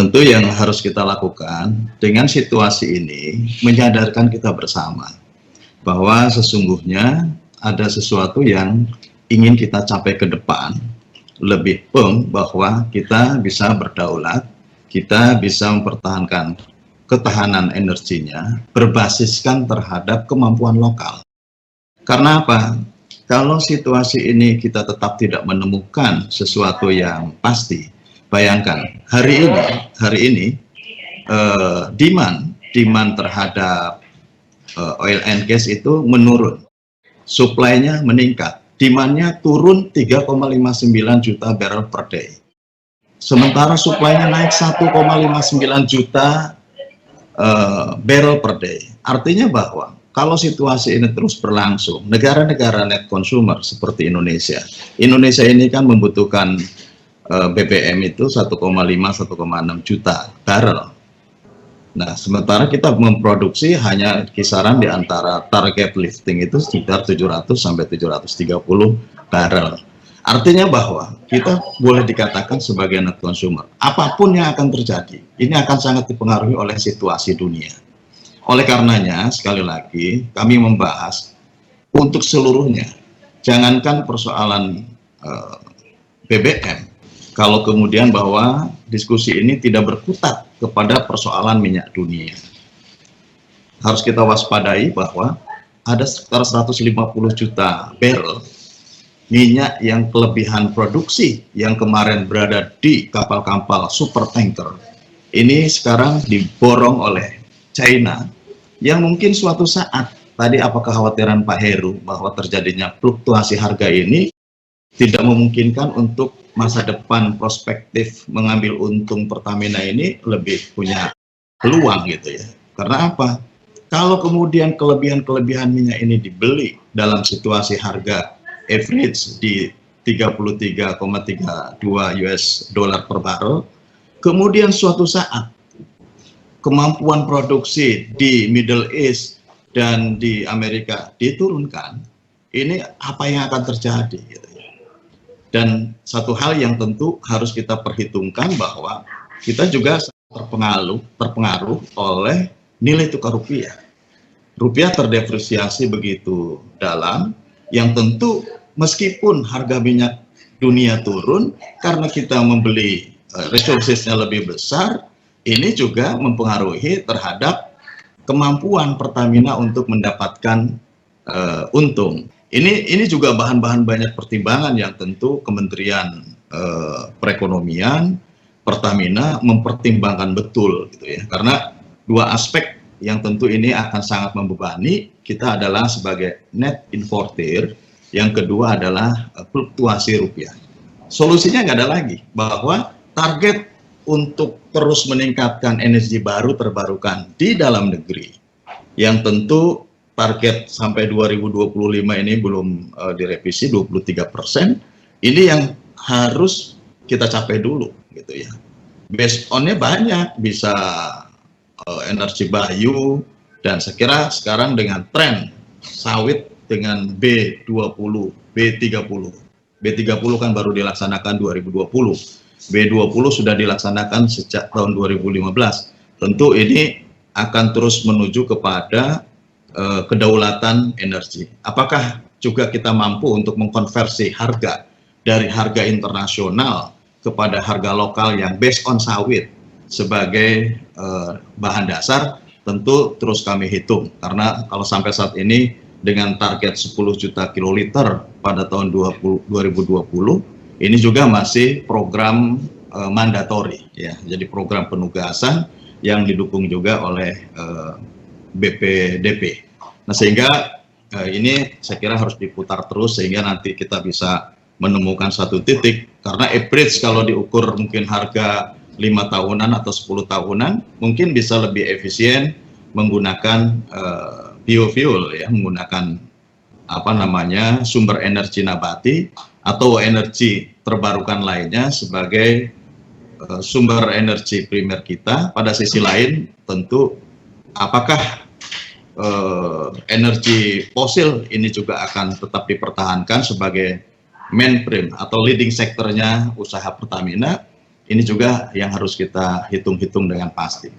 tentu yang harus kita lakukan dengan situasi ini menyadarkan kita bersama bahwa sesungguhnya ada sesuatu yang ingin kita capai ke depan, lebih firm bahwa kita bisa berdaulat, kita bisa mempertahankan ketahanan energinya berbasiskan terhadap kemampuan lokal. Karena apa? Kalau situasi ini kita tetap tidak menemukan sesuatu yang pasti, bayangkan hari ini demand terhadap oil and gas itu menurun, supply-nya meningkat, demand-nya turun 3,59 juta barrel per day, sementara supply-nya naik 1,59 juta barrel per day. Artinya bahwa kalau situasi ini terus berlangsung, negara-negara net consumer seperti Indonesia ini kan membutuhkan BBM itu 1,5-1,6 juta barrel. Nah, sementara kita memproduksi hanya kisaran di antara target lifting itu sekitar 700 sampai 730 barrel. Artinya bahwa kita boleh dikatakan sebagai net consumer, apapun yang akan terjadi, ini akan sangat dipengaruhi oleh situasi dunia. Oleh karenanya, sekali lagi, kami membahas untuk seluruhnya. Jangankan persoalan BBM, kalau kemudian bahwa diskusi ini tidak berkutat kepada persoalan minyak dunia. Harus kita waspadai bahwa ada sekitar 150 juta barrel minyak yang kelebihan produksi yang kemarin berada di kapal-kapal super tanker. Ini sekarang diborong oleh China yang mungkin suatu saat, tadi apa kekhawatiran Pak Heru bahwa terjadinya fluktuasi harga ini tidak memungkinkan untuk masa depan prospektif mengambil untung Pertamina ini lebih punya peluang gitu ya. Karena apa? Kalau kemudian kelebihan minyak ini dibeli dalam situasi harga average di 33,32 US dollar per barrel, kemudian suatu saat kemampuan produksi di Middle East dan di Amerika diturunkan, ini apa yang akan terjadi gitu. Dan satu hal yang tentu harus kita perhitungkan bahwa kita juga terpengaruh oleh nilai tukar rupiah. Rupiah terdepresiasi begitu dalam, yang tentu meskipun harga minyak dunia turun karena kita membeli resourcesnya lebih besar, ini juga mempengaruhi terhadap kemampuan Pertamina untuk mendapatkan untung. Ini juga bahan-bahan banyak pertimbangan yang tentu Kementerian Perekonomian, Pertamina mempertimbangkan betul gitu ya. Karena dua aspek yang tentu ini akan sangat membebani kita adalah sebagai net importer, yang kedua adalah fluktuasi rupiah. Solusinya nggak ada lagi, bahwa target untuk terus meningkatkan energi baru terbarukan di dalam negeri, yang tentu target sampai 2025 ini belum direvisi 23%, ini yang harus kita capai dulu gitu ya. Based on-nya banyak, bisa energi bayu, dan saya kira sekarang dengan tren sawit dengan B20, B30. B30 kan baru dilaksanakan 2020. B20 sudah dilaksanakan sejak tahun 2015. Tentu ini akan terus menuju kepada kedaulatan energi. Apakah juga kita mampu untuk mengkonversi harga dari harga internasional kepada harga lokal yang based on sawit sebagai bahan dasar? Tentu terus kami hitung, karena kalau sampai saat ini dengan target 10 juta kiloliter pada tahun 2020, ini juga masih program mandatori ya, jadi program penugasan yang didukung juga oleh BPDP. Nah, sehingga ini saya kira harus diputar terus sehingga nanti kita bisa menemukan satu titik, karena average kalau diukur mungkin harga 5 tahunan atau 10 tahunan mungkin bisa lebih efisien menggunakan biofuel ya, menggunakan apa namanya sumber energi nabati atau energi terbarukan lainnya sebagai sumber energi primer kita. Pada sisi lain tentu apakah energi fosil ini juga akan tetap dipertahankan sebagai mainstream atau leading sektornya usaha Pertamina. Ini juga yang harus kita hitung-hitung dengan pasti.